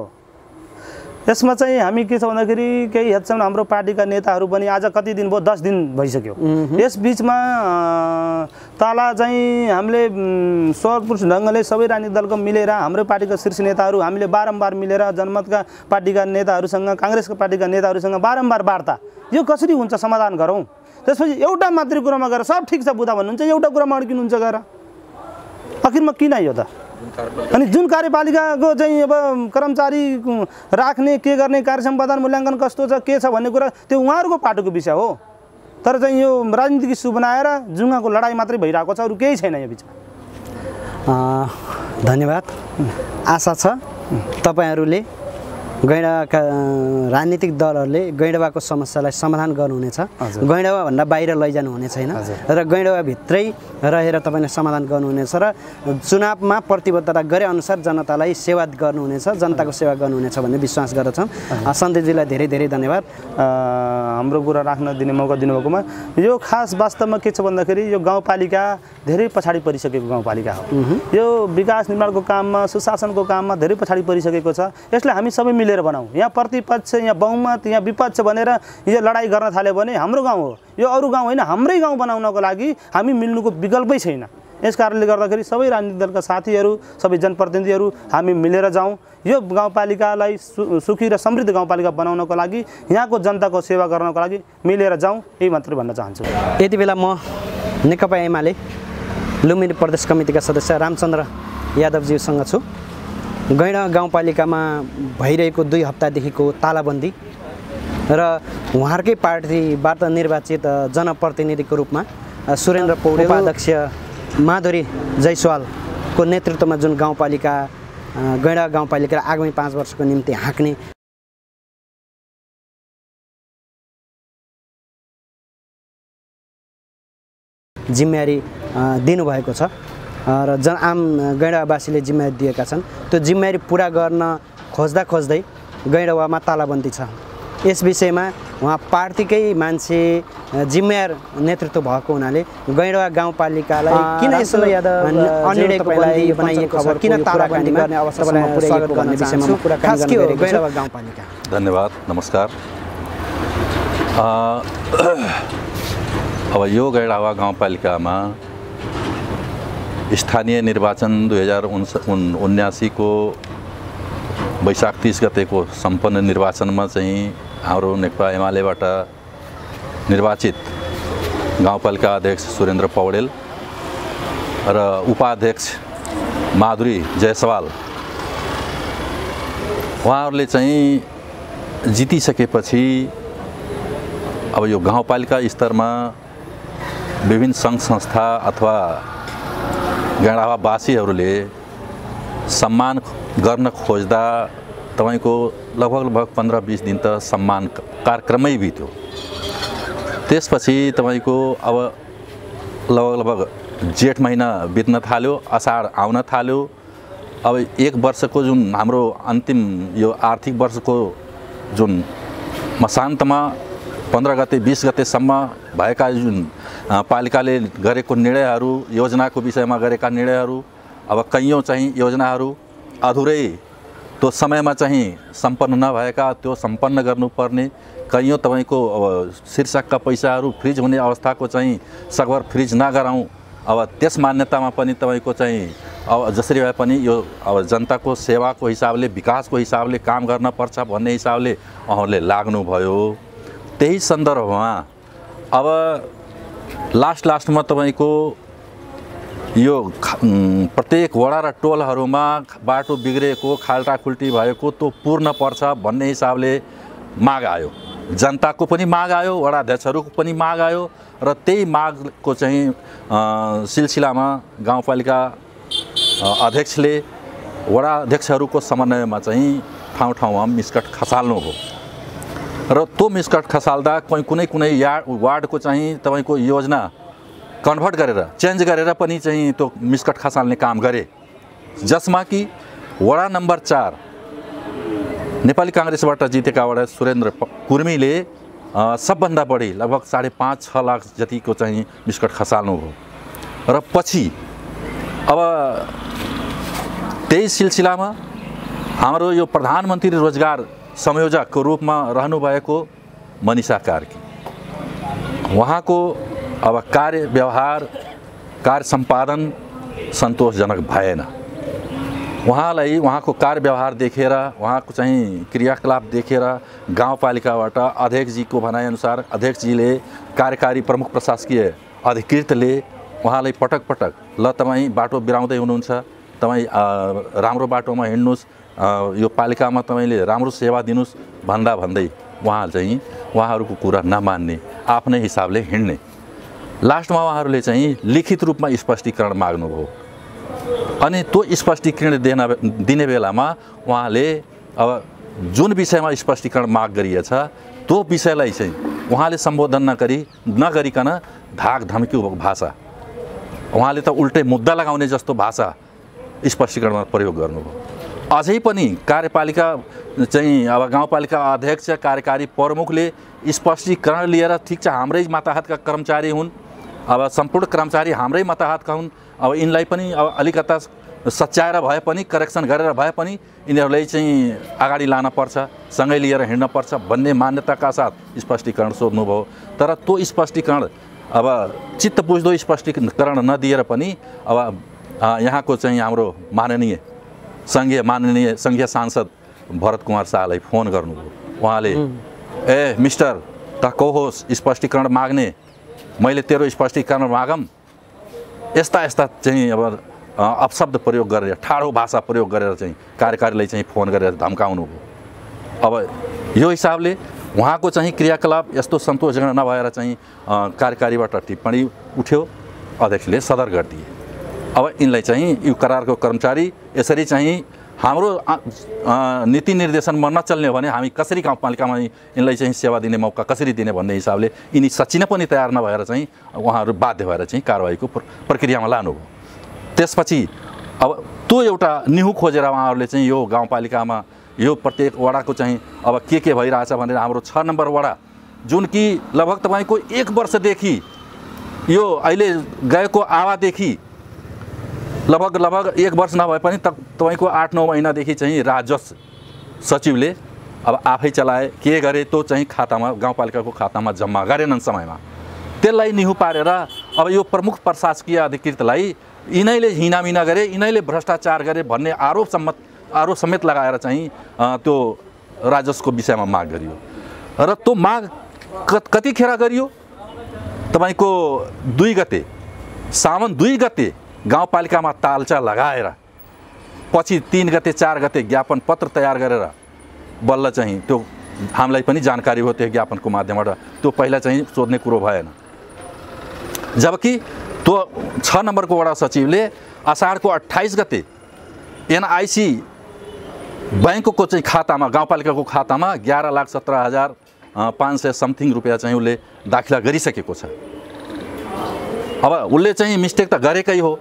यसमा चाहिँ हामी के छ भन्दाखेरि केही हदसम्म हाम्रो पार्टीका नेताहरू पनि आज कति दिन भयो, 10 दिन भइसक्यो। यस बीचमा ताला चाहिँ हामीले सर्वपुरुष ढङ्गले सबै राजनीतिक दलको मिलेर हाम्रो पार्टीका शीर्ष नेताहरू हामीले बारम्बार मिलेर जनमतका पार्टीका नेताहरूसँग, कांग्रेसका पार्टीका नेताहरूसँग बारम्बार वार्ता, यो कसरी हुन्छ समाधान गरौँ। त्यसपछि एउटा मात्रै कुरामा गएर सब ठिक छ बुझा भन्नुहुन्छ, एउटा कुरामा अड्किनुहुन्छ गएर आखिरमा किन यो त? अनि जुन कार्यपालिकाको चाहिँ अब कर्मचारी राख्ने, के गर्ने, कार्य सम्पादन मूल्याङ्कन कस्तो छ, के छ भन्ने कुरा त्यो उहाँहरूको पार्टीको विषय हो। तर चाहिँ यो राजनीतिक इस्यु बनाएर जुङ्गाको लडाई मात्रै भइरहेको छ, अरू केही छैन यो बिचमा। धन्यवाद। आशा छ तपाईहरुले गैंडाका राजनीतिक दलहरूले गैंडाको समस्यालाई समाधान गर्नुहुनेछ। गैंडावा भन्दा बाहिर लैजानु हुने छैन र गैंडावा भित्रै रहेर तपाईले समाधान गर्नुहुनेछ र चुनावमा प्रतिबद्धता गरे अनुसार जनतालाई सेवा गर्नुहुनेछ, जनताको सेवा गर्नुहुनेछ भन्ने विश्वास गर्दछौँ। सन्दीपजीलाई धेरै धेरै धन्यवाद हाम्रो कुरा राख्न दिने मौका दिनुभएकोमा। यो खास वास्तवमा के छ भन्दाखेरि यो गाउँपालिका धेरै पछाडि परिसकेको गाउँपालिका हो। यो विकास निर्माणको काममा, सुशासनको काममा धेरै पछाडि परिसकेको छ। यसलाई हामी सबै मिलेर बनाऊ। यहाँ प्रतिपक्ष, यहाँ बहुमत, यहाँ विपक्ष भनेर यो लडाई गर्न थाल्यो भने हाम्रो गाउँ हो, यो अरू गाउँ होइन। हाम्रै गाउँ बनाउनको लागि हामी मिल्नुको विकल्पै छैन। यस कारणले गर्दाखेरि सबै राजनीतिक दलका साथीहरू, सबै जनप्रतिनिधिहरू हामी मिलेर जाउँ। यो गाउँपालिकालाई सुखी र समृद्ध गाउँपालिका बनाउनको लागि, यहाँको जनताको सेवा गर्नको लागि मिलेर जाउँ, यही मात्रै भन्न चाहन्छु। यति बेला म नेकपा एमाले लुम्बिनी प्रदेश कमिटीका सदस्य रामचन्द्र यादवज्यूसँग छु। गैंडा गाउँपालिकामा भइरहेको 2 हप्तादेखिको तालाबन्दी र उहाँहरूकै पार्टीबाट निर्वाचित जनप्रतिनिधिको रूपमा सुरेन्द्र पौडेल, उपाध्यक्ष माधुरी जयसवालको नेतृत्वमा जुन गाउँपालिका गैंडा गाउँपालिका आगामी 5 वर्षको निम्ति हाँक्ने जिम्मेवारी दिनुभएको छ र आम गैंडावासीले जिम्मेवारी दिएका छन्। त्यो जिम्मेवारी पुरा गर्न खोज्दै गैंडावामा तालाबन्दी छ। यस विषयमा उहाँ पार्टीकै मान्छे जिम्मेवार नेतृत्व भएको हुनाले गैंडावा गाउँपालिकालाई किन यसो अनिर्णयको लागि बनाइएको छ, किन तालाबन्दी गर्ने अवस्थामा पुर्याइएको भन्ने विषयमा कुराकानी गर्ने गैंडावा गाउँपालिका। धन्यवाद, नमस्कार। अब यो गैंडावा गाउँपालिकामा स्थानीय निर्वाचन 2079 को वैशाख 30 गतेको सम्पन्न निर्वाचनमा चाहिँ हाम्रो नेकपा एमालेबाट निर्वाचित गाउँपालिका अध्यक्ष सुरेन्द्र पौडेल र उपाध्यक्ष माधुरी जयसवाल उहाँहरूले चाहिँ जितिसकेपछि अब यो गाउँपालिका स्तरमा विभिन्न सङ्घ संस्था अथवा गैंडावासीहरूले सम्मान गर्न खोज्दा तपाईको लगभग 15-20 दिन त सम्मान कार्यक्रमै बित्यो। त्यसपछि तपाईको अब लगभग जेठ महिना बित्न थाल्यो, असार आउन थाल्यो। अब एक वर्षको जुन हाम्रो अन्तिम यो आर्थिक वर्षको जुन मसान्तमा 15 गते 20 गतेसम्म भएका जुन पालिकाले गरेको निर्णयहरू, योजनाको विषयमा गरेका निर्णयहरू, अब कैयौँ चाहिँ योजनाहरू अधुरै त्यो समयमा चाहिँ सम्पन्न नभएका, त्यो सम्पन्न गर्नुपर्ने कैयौँ तपाईको अब शीर्षकका पैसाहरू फ्रिज हुने अवस्थाको चाहिँ सकभर फ्रिज नगराउँ। अब त्यस मान्यतामा पनि तपाईको चाहिँ अब जसरी भए पनि यो अब जनताको सेवाको हिसाबले, विकासको हिसाबले काम गर्न पर्छ भन्ने हिसाबले उहाँहरूले लाग्नुभयो। त्यही सन्दर्भमा अब लास्टमा तपाईको यो प्रत्येक वडा र टोलहरूमा बाटो बिग्रेको, खाल्टाखुल्टी भएको त्यो पूर्ण पर्छ भन्ने हिसाबले माग आयो। जनताको पनि माग आयो, वडा अध्यक्षहरूको पनि माग आयो र त्यही मागको चाहिँ सिलसिलामा गाउँपालिका अध्यक्षले वडा अध्यक्षहरूको समन्वयमा चाहिँ ठाउँ-ठाउँमा मिस्कट खसाल्नुभयो र त्यो मिस्कट खसाल्दा कुनै वार्डको चाहिँ तपाईको योजना कन्भर्ट गरेर, चेन्ज गरेर पनि चाहिँ त्यो मिस्कट खसाल्ने काम गरे, जसमा कि वडा नम्बर 4 नेपाली कांग्रेसबाट जितेका वडा सुरेन्द्र कुर्मीले सबभन्दा बढी लगभग 5.5-6 लाख जतिको चाहिँ मिस्कट खसाल्नुभयो र पछि अब त्यही सिलसिलामा हाम्रो यो प्रधानमन्त्री रोजगार संयोजकको रूपमा रहनुभएको मनिषा कार्की, उहाँको अब कार्य व्यवहार, कार्य सम्पादन सन्तोषजनक भएन। उहाँलाई उहाँको कार्य व्यवहार देखेर, उहाँको चाहिँ क्रियाकलाप देखेर गाउँपालिकाबाट अध्यक्षजीको भनाइअनुसार अध्यक्षजीले कार्यकारी प्रमुख प्रशासकीय अधिकृतले उहाँलाई पटक पटक ल तपाईँ बाटो बिराउँदै हुनुहुन्छ, तपाईँ राम्रो बाटोमा हिँड्नुहोस्, यो पालिकामा तपाईँले राम्रो सेवा दिनुहोस् भन्दै उहाँ चाहिँ उहाँहरूको कुरा नमान्ने, आफ्नै हिसाबले हिँड्ने। लास्टमा उहाँहरूले चाहिँ लिखित रूपमा स्पष्टीकरण माग्नुभयो अनि त्यो स्पष्टीकरण दिने बेलामा उहाँले अब जुन विषयमा स्पष्टीकरण माग गरिएछ त्यो विषयलाई चाहिँ उहाँले सम्बोधन नगरिकन धाक धम्की भाषा, उहाँले त उल्टै मुद्दा लगाउने जस्तो भाषा स्पष्टीकरणमा प्रयोग गर्नुभयो। अझै पनि कार्यपालिका चाहिँ अब गाउँपालिका अध्यक्ष, कार्यकारी प्रमुखले स्पष्टीकरण लिएर ठिक छ हाम्रै माताहतका कर्मचारी हुन्, अब सम्पूर्ण कर्मचारी हाम्रै माताहतका हुन्, अब यिनलाई पनि अब अलिकता सच्याएर भए पनि, करेक्सन गरेर भए पनि यिनीहरूलाई चाहिँ अगाडि लान पर्छ, सँगै लिएर हिँड्न पर्छ भन्ने मान्यताका साथ स्पष्टीकरण सोध्नुभयो। तर त्यो स्पष्टीकरण अब चित्त बुझ्दो स्पष्टीकरण नदिएर पनि अब यहाँको चाहिँ हाम्रो माननीय सङ्घीय सांसद भरत कुमार शाहलाई फोन गर्नुभयो। उहाँले ए मिस्टर त कहोस् स्पष्टीकरण माग्ने, मैले तेरो स्पष्टीकरण मागम, यस्ता चाहिँ अब अपशब्द प्रयोग गरेर, ठाडो भाषा प्रयोग गरेर चाहिँ कार्यकारीलाई चाहिँ फोन गरेर धम्काउनु भयो। अब यो हिसाबले उहाँको चाहिँ क्रियाकलाप यस्तो सन्तोषजनक नभएर चाहिँ कार्यकारीबाट टिप्पणी उठ्यो, अध्यक्षले सदर गरिदिए। अब यिनलाई चाहिँ यो करारको कर्मचारी यसरी चाहिँ हाम्रो नीति निर्देशनमा नचल्ने हो भने हामी कसरी गाउँपालिकामा यिनलाई चाहिँ सेवा दिने मौका कसरी दिने भन्ने हिसाबले यिनी सच्चिन पनि तयार नभएर चाहिँ उहाँहरू बाध्य भएर चाहिँ कारबाहीको प्रक्रियामा लानुभयो। त्यसपछि अब त्यो एउटा निहु खोजेर उहाँहरूले चाहिँ यो गाउँपालिकामा यो प्रत्येक वडाको चाहिँ अब के भइरहेछ भनेर हाम्रो 6 नम्बर वडा जुन कि लगभग तपाईँको 1 वर्षदेखि यो अहिले गएको आवादेखि लगभग 1 वर्ष नभए पनि तपाईँको 8-9 महिनादेखि चाहिँ राजस्व सचिवले अब आफै चलाए, के गरे त्यो चाहिँ खातामा गाउँपालिकाको खातामा जम्मा गरेनन् समयमा। त्यसलाई निहु पारेर अब यो प्रमुख प्रशासकीय अधिकृतलाई यिनैले हिनामिना गरे, यिनैले भ्रष्टाचार गरे भन्ने आरोप समेत लगाएर चाहिँ त्यो राजस्वको विषयमा माग गरियो र त्यो माग कतिखेर गरियो? तपाईँको 2 गते, साउन 2 गते गाउँपालिकामा तालचा लगाएर पछि 3 गते 4 गते ज्ञापन पत्र तयार गरेर बल्ल चाहिँ त्यो हामीलाई पनि जानकारी हो त्यो ज्ञापनको माध्यमबाट, त्यो पहिला चाहिँ सोध्ने कुरो भएन। जबकि त्यो 6 नम्बरको वडा सचिवले असाढको 28 गते एनआइसी बैंकको चाहिँ खातामा गाउँपालिकाको खातामा 11,17,500 समथिङ रुपियाँ चाहिँ उसले दाखिला गरिसकेको छ। अब उसले चाहिँ मिस्टेक त गरेकै हो।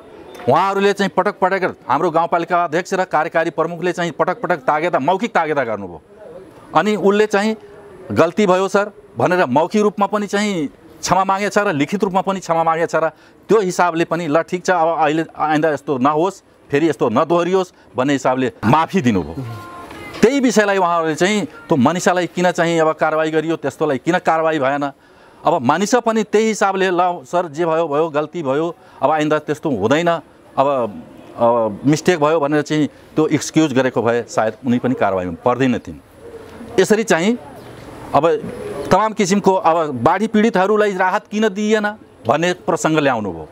उहाँहरूले चाहिँ पटक पटक हाम्रो गाउँपालिका अध्यक्ष र कार्यकारी प्रमुखले चाहिँ पटक पटक तागेदा मौखिक तागेदा गर्नुभयो। अनि उसले चाहिँ गल्ती भयो सर भनेर मौखिक रूपमा पनि चाहिँ क्षमा मागेछ र लिखित रूपमा पनि क्षमा मागेछ र त्यो हिसाबले पनि ल ठिक छ अब अहिले आइन्दा यस्तो नहोस्, फेरि यस्तो नदोहोरियोस् भन्ने हिसाबले माफी दिनुभयो। त्यही विषयलाई उहाँहरूले चाहिँ त्यो मनिषालाई किन चाहिँ अब कारवाही गरियो, त्यस्तोलाई किन कारवाही भएन। अब मनिषा पनि त्यही हिसाबले ल सर जे भयो भयो, गल्ती भयो, अब आइन्दा त्यस्तो हुँदैन, अब मिस्टेक भयो भनेर चाहिँ त्यो एक्सक्युज गरेको भए सायद उनी पनि कारवाहीमा पर्दैन थिइन्। यसरी चाहिँ अब तमाम किसिमको अब बाढी पीडितहरूलाई राहत किन दिइएन भन्ने प्रसङ्ग ल्याउनु भयो।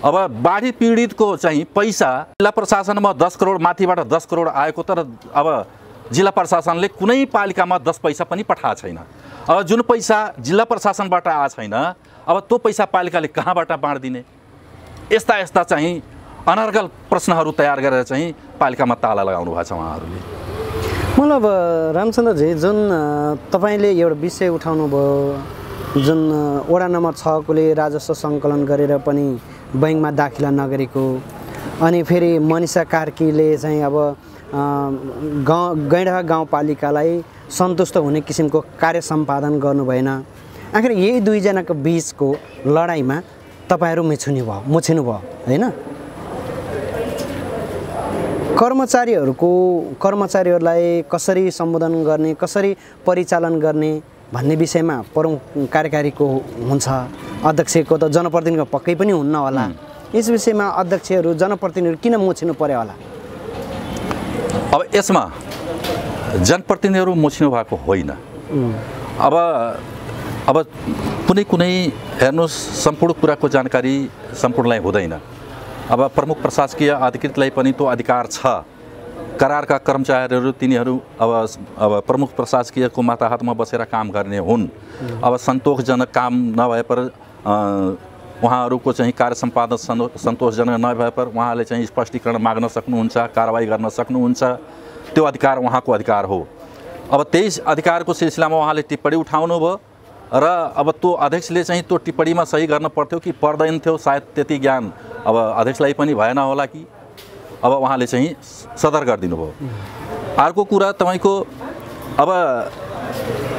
अब बाढी पीडितको चाहिँ पैसा जिल्ला प्रशासनमा 10 करोड माथिबाट 10 करोड आएको, तर अब जिल्ला प्रशासनले कुनै पालिकामा 10 पैसा पनि पठाएको छैन। अब जुन पैसा जिल्ला प्रशासनबाट आएको छैन, अब त्यो पैसा पालिकाले कहाँबाट बाँडिदिने? यस्ता यस्ता चाहिँ अनर्गल प्रश्नहरू तयार गरेर चाहिँ पालिकामा ताला लगाउनु भएको छ उहाँहरूले। मतलब रामचन्द्रजी, जुन तपाईँले एउटा विषय उठाउनु भयो, जुन वडा नम्बर 6 कोले राजस्व सङ्कलन गरेर पनि बैङ्कमा दाखिला नगरेको, अनि फेरि मनिषा कार्कीले चाहिँ अब गैंडाहा गाउँपालिकालाई सन्तुष्ट हुने किसिमको कार्य सम्पादन गर्नु भएन। आखिर यही दुईजनाको बिचको लडाइँमा तपाईँहरू मुछिनु भयो होइन? कर्मचारीहरूलाई कसरी सम्बोधन गर्ने, कसरी परिचालन गर्ने भन्ने विषयमा प्रमुख कार्यकारीको हुन्छ, अध्यक्षको त जनप्रतिनिधिको पक्कै पनि हुन्न होला। यस विषयमा अध्यक्षहरू जनप्रतिनिधिहरू किन मुछिनु पर्यो होला? अब यसमा जनप्रतिनिधिहरू मुछिनु भएको होइन। अब कुनै हेर्नुहोस्, सम्पूर्ण कुराको जानकारी सम्पूर्णलाई हुँदैन। अब प्रमुख प्रशासकीय अधिकृतलाई पनि त्यो अधिकार छ। करारका कर्मचारीहरू तिनीहरू अब प्रमुख प्रशासकीयको माताहतमा बसेर काम गर्ने हुन्। अब सन्तोषजनक काम नभए पर उहाँहरूको चाहिँ कार्य सम्पादन सन्तोषजनक नभए पर उहाँले चाहिँ स्पष्टीकरण माग्न सक्नुहुन्छ, कारवाही गर्न सक्नुहुन्छ। त्यो अधिकार उहाँको अधिकार हो। अब त्यही अधिकारको सिलसिलामा उहाँले टिप्पणी उठाउनु भयो र अब त्यो अध्यक्षले चाहिँ त्यो टिप्पणीमा सही गर्न पर्थ्यो कि पर्दैन थियो, सायद त्यति ज्ञान अब अध्यक्षलाई पनि भएन होला कि अब उहाँले चाहिँ सदर गरिदिनु भयो। अर्को कुरा तपाईँको अब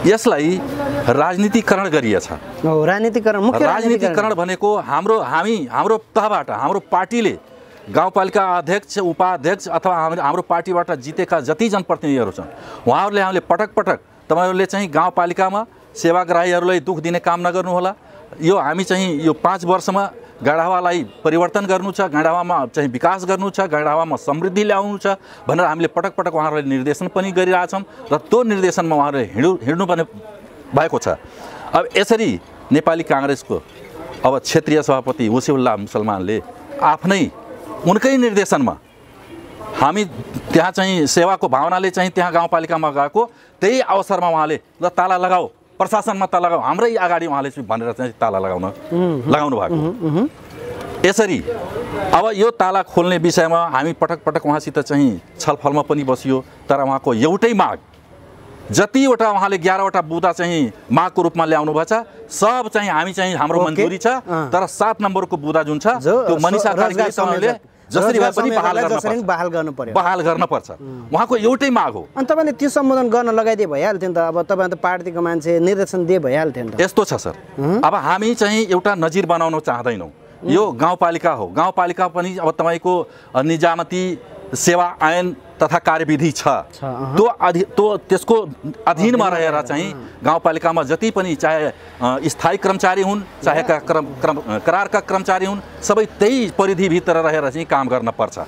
यसलाई राजनीतिकरण गरिएछ। राजनीतिकरण भनेको हाम्रो तहबाट हाम्रो पार्टीले गाउँपालिका अध्यक्ष, उपाध्यक्ष अथवा हाम्रो पार्टीबाट जितेका जति जनप्रतिनिधिहरू छन् उहाँहरूले हामीले पटक पटक तपाईँहरूले चाहिँ गाउँपालिकामा सेवाग्राहीहरूलाई दुःख दिने काम नगर्नुहोला। यो हामी चाहिँ यो 5 वर्षमा गैंडाहावालाई परिवर्तन गर्नु छ, गैंडाहावामा चाहिँ विकास गर्नु छ, गैंडाहावामा समृद्धि ल्याउनु छ भनेर हामीले पटक पटक उहाँहरूले निर्देशन पनि गरिरहेछौँ र त्यो निर्देशनमा उहाँहरूले हिँड्नुपर्ने भएको छ। अब यसरी नेपाली काङ्ग्रेसको अब क्षेत्रीय सभापति वसिउल्लाह मुसलमानले आफ्नै उनकै निर्देशनमा हामी त्यहाँ चाहिँ सेवाको भावनाले चाहिँ त्यहाँ गाउँपालिकामा गएको, त्यही अवसरमा उहाँले ल ताला लगाऊ, प्रशासनमा ताला लगाऊ, हाम्रै अगाडि उहाँले चाहिँ भनेर चाहिँ ताला लगाउनु भएको। यसरी अब यो ताला खोल्ने विषयमा हामी पटक पटक उहाँसित चाहिँ छलफलमा पनि बसियो, तर उहाँको एउटै माग, जतिवटा उहाँले 11वटा बुदा चाहिँ मागको रूपमा ल्याउनु भएको छ सब चाहिँ हामी चाहिँ हाम्रो मन्जुरी छ, तर 7 नम्बरको बुदा जुन छ त्यो मनिषा कार्कीले जसरी भए पनि बहाल गर्न पर्छ। उहाँको एउटै माग हो। अनि तपाईँले त्यो सम्बोधन गर्न लगाइदिए भइहाल्थ्यो नि त। अब तपाईँ त पार्टीको मान्छे, निर्देशन दिए भइहाल्थ्यो नि त। यस्तो छ सर, अब हामी चाहिँ एउटा नजिर बनाउन चाहदैनौँ। यो गाउँपालिका हो। गाउँपालिका पनि अब तपाईँको निजामती सेवा ऐन तथा कार्यविधि छ। त्यसको अधीनमा रहेर चाहिँ गाउँपालिकामा जति पनि चाहे स्थायी कर्मचारी हुन् चाहे करारका कर्मचारी हुन्, सबै त्यही परिधिभित्र रहेर चाहिँ काम गर्न पर्छ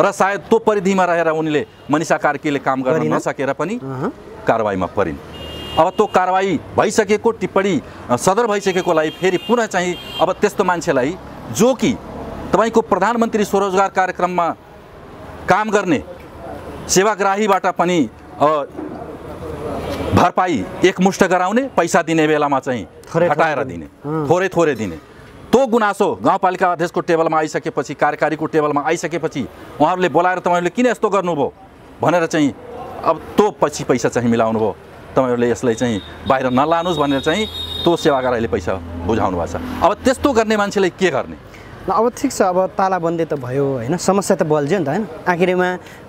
र सायद त्यो परिधिमा रहेर उनले मनिषा कार्कीले काम गर्न नसकेर पनि कारवाहीमा परिन्। अब त्यो कारवाही भइसकेको, टिप्पणी सदर भइसकेकोलाई फेरि पुनः चाहिँ अब त्यस्तो मान्छेलाई जो कि तपाईँको प्रधानमन्त्री स्वरोजगार कार्यक्रममा काम गर्ने सेवाग्राहीबाट पनि भरपाई एकमुष्ट गराउने, पैसा दिने बेलामा चाहिँ हटाएर दिने, थोरै थोरै दिने, त्यो गुनासो गाउँपालिका अध्यक्षको टेबलमा आइसकेपछि, कार्यकारीको टेबलमा आइसकेपछि उहाँहरूले बोलाएर तपाईँहरूले किन यस्तो गर्नुभयो भनेर चाहिँ अब त्यो पछि पैसा चाहिँ मिलाउनु भयो तपाईहरुले यसलाई चाहिँ बाहिर नलानुस् भनेर चाहिँ त्यो सेवाग्राहीले पैसा बुझाउनु भएको छ। अब त्यस्तो गर्ने मान्छेलाई के गर्ने? अब ठिक छ, अब तालाबन्दी त भयो होइन, समस्या त बल्झ्यो नि त होइन। आखिरमा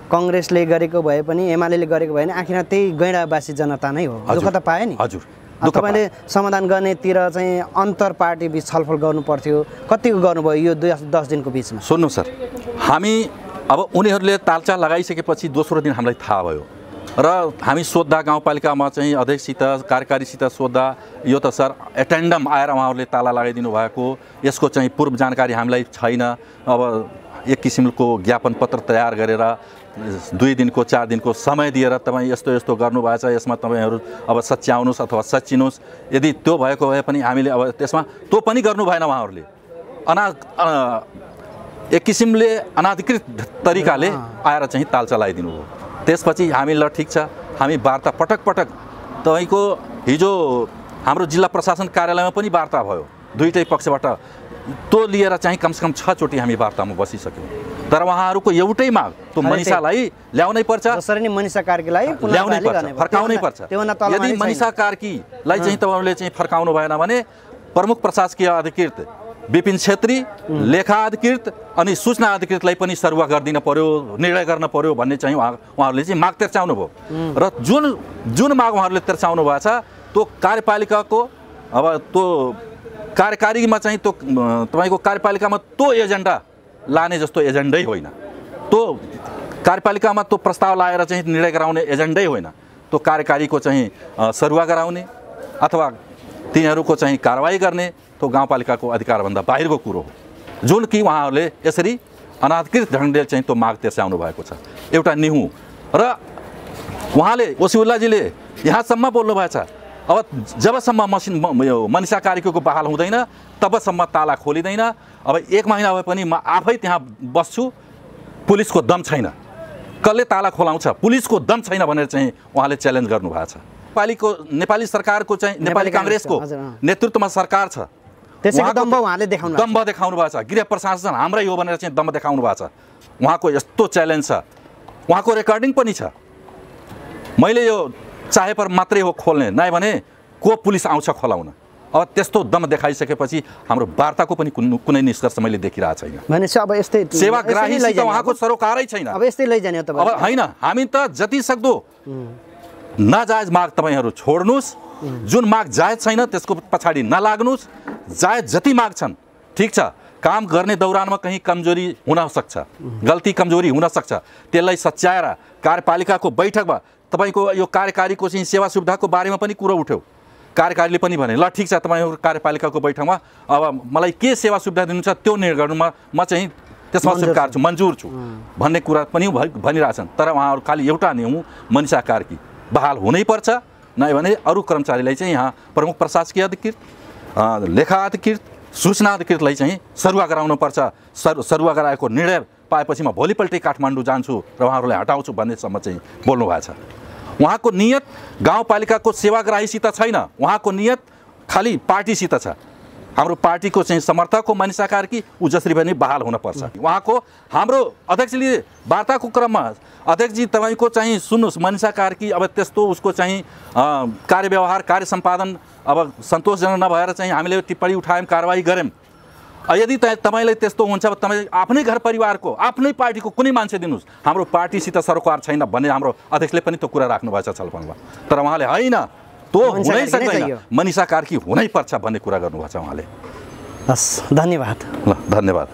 कांग्रेसले गरेको भए पनि एमालेले गरेको भए पनि आखिरमा त्यही गैंडावासी जनता नै हो, दुःख त पाए नि। हजुर, तपाईले समाधान गर्नेतिर चाहिँ अन्तर पार्टी बीच छलफल गर्नु पर्थ्यो, कतिको गर्नुभयो यो 10 दिनको बीचमा? सुन्नु सर, हामी अब उनीहरूले तालचा लगाइसकेपछि दोस्रो दिन हामीलाई थाहा भयो र हामी सोद्धा गाउँपालिकामा चाहिँ अध्यक्षसित कार्यकारीसित सोद्धा यो त सर एटेन्डम आएर उहाँहरूले ताला लगाइदिनु भएको, यसको चाहिँ पूर्व जानकारी हामीलाई छैन। अब एक किसिमको ज्ञापन पत्र तयार गरेर 2 दिनको 4 दिनको समय दिएर तपाईँ यस्तो यस्तो गर्नुभएको छ, यसमा तपाईँहरू अब सच्याउनुहोस् अथवा सच्चिनुहोस्। यदि त्यो भएको भए पनि हामीले अब त्यसमा त्यो पनि गर्नु भएन। उहाँहरूले एक किसिमले अनाधिकृत तरिकाले आएर चाहिँ ताल चलाइदिनु हो। त्यसपछि हामी ल ठिक छ, हामी वार्ता पटक पटक तपाईँको हिजो हाम्रो जिल्ला प्रशासन कार्यालयमा पनि वार्ता भयो, दुईटै पक्षबाट त्यो लिएर चाहिँ कमसेकम 6 चोटि हामी वार्तामा बसिसक्यौँ। तर उहाँहरूको एउटै माग त्यो मनिषालाई ल्याउनै पर्छ, जसरी नै मनिषा कार्कीलाई ल्याउनै पर्छ, फर्काउनै पर्छ। यदि मनिषा कार्कीलाई चाहिँ तपाईँहरूले चाहिँ फर्काउनु भएन भने प्रमुख प्रशासकीय अधिकृत विपिन छेत्री, लेखा अधिकृत अनि सूचना अधिकृतलाई पनि सरुवा गरिदिन पर्यो, निर्णय गर्न पर्यो भन्ने चाहिँ उहाँहरूले चाहिँ माग तिर्चाउनु भयो। र जुन माग उहाँहरूले तिर्चाउनु भएको छ त्यो कार्यपालिकाको अब त्यो कार्यकारीमा चाहिँ त्यो तपाईँको कार्यपालिकामा त्यो एजेन्डा लाने जस्तो एजेन्डै होइन, त्यो कार्यपालिकामा त्यो प्रस्ताव लाएर चाहिँ निर्णय गराउने एजेन्डै होइन, त्यो कार्यकारीको चाहिँ सरुवा गराउने अथवा तिनीहरूको चाहिँ कारवाही गर्ने त्यो गाउँपालिकाको अधिकारभन्दा बाहिरको कुरो हो, जुन कि उहाँहरूले यसरी अनाधिकृत ढङ्गले चाहिँ त्यो माग तिर्साउनु भएको छ। एउटा निहुँ र उहाँले वसिउल्लाजीले यहाँसम्म बोल्नु भएको छ, अब जबसम्म मनिषा कार्कीको बहाल हुँदैन तबसम्म ताला खोलिँदैन। अब 1 महिना भए पनि म आफै त्यहाँ बस्छु, पुलिसको दम छैन, कसले ताला खोलाउँछ, पुलिसको दम छैन भनेर चाहिँ उहाँले च्यालेन्ज गर्नुभएको छ। नेपाली सरकारको चाहिँ नेपाली कांग्रेसको नेतृत्वमा सरकार छ, त्यसैको दम्भ उहाँले देखाउनु भएको छ। गृह प्रशासन हाम्रै हो भनेर चाहिँ दम्भ देखाउनु भएको छ। उहाँको यस्तो च्यालेन्ज छ, उहाँको रेकर्डिङ पनि छ। मैले यो चाहे पर मात्रै हो खोल्ने, नै भने को पुलिस आउँछ खोलाउन। अब त्यस्तो दम देखाइसकेपछि हाम्रो वार्ताको पनि कुनै निष्कर्ष मैले देखिरहेको छैन। भनेपछि अब यस्तै सेवाग्राहीसित उहाँको सरोकारै छैन। अब यस्तै लैजाने हो अब होइन, हामी त जति सक्दो नाजायज माग तपाईहरु छोड्नुस्, जुन माग जायज छैन त्यसको पछाडी नलाग्नुस्। जायज जति माग छन् ठीक छ, काम गर्ने दौरानमा कहीं कमजोरी हुन सक्छ, गल्ती कमजोरी हुन सक्छ, त्यसलाई सच्याएर कार्यपालिकाको बैठकमा तपाईको यो कार्यकारीको चाहिँ सेवा सुविधाको बारेमा पनि कुरा उठ्यो। कार्यकारीले पनि भने ल ठीक छ, तपाईहरु कार्यपालिकाको बैठकमा अब मलाई के सेवा सुविधा दिनु छ त्यो निर्णय गर्नुमा म चाहिँ त्यसमा स्वीकार छु, मन्जुर छु भन्ने कुरा पनि भनिरहेछन्। तर उहाँहरु खाली एउटा नै हुँ, मनिषा कार्की बहाल हुनै पर्छ, नै भने अरु कर्मचारीलाई चाहिँ यहाँ प्रमुख प्रशासकीय अधिकृत, लेखा अधिकृत, सूचना अधिकृतलाई चाहिँ सरुवा गराउनु पर्छ। सरुवा गराएको निर्णय पाएपछि म भोलिपल्टै काठमाडौँ जान्छु र उहाँहरुलाई हटाउँछु भन्नेसम्म चाहिँ बोल्नु भएको छ। उहाँको नियत गाउँपालिकाको सेवाग्राहीसित छैन, उहाँको नियत खाली पार्टीसित छ। हाम्रो पार्टीको चाहिँ समर्थक हो मनिषा कार्की, उ जसरी पनि बहाल हुन पर्छ। उहाँको हाम्रो अध्यक्षले वार्ताको क्रममा अध्यक्षजी तपाईको चाहिँ सुन्नुस्, मनिषा कार्की अब त्यस्तो उसको चाहिँ कार्यव्यवहार कार्य सम्पादन अब सन्तोषजनक नभएर चाहिँ हामीले टिप्पणी उठायौं, कारबाही गर्यौं। यदि तपाईलाई त्यस्तो हुन्छ तपाई आफ्नै घर परिवारको आफ्नै पार्टीको कुनै मान्छे दिनुस्, हाम्रो पार्टीसित सरोकार छैन भन्ने हाम्रो अध्यक्षले पनि त्यो कुरा राख्नु भएको छ छलफलमा। तर उहाँले हैन त्यो हुनै सक्दैन, मनिषा कार्की हुनै पर्छ भन्ने कुरा गर्नुभएको छ उहाँले। हस्, धन्यवाद। ल, धन्यवाद।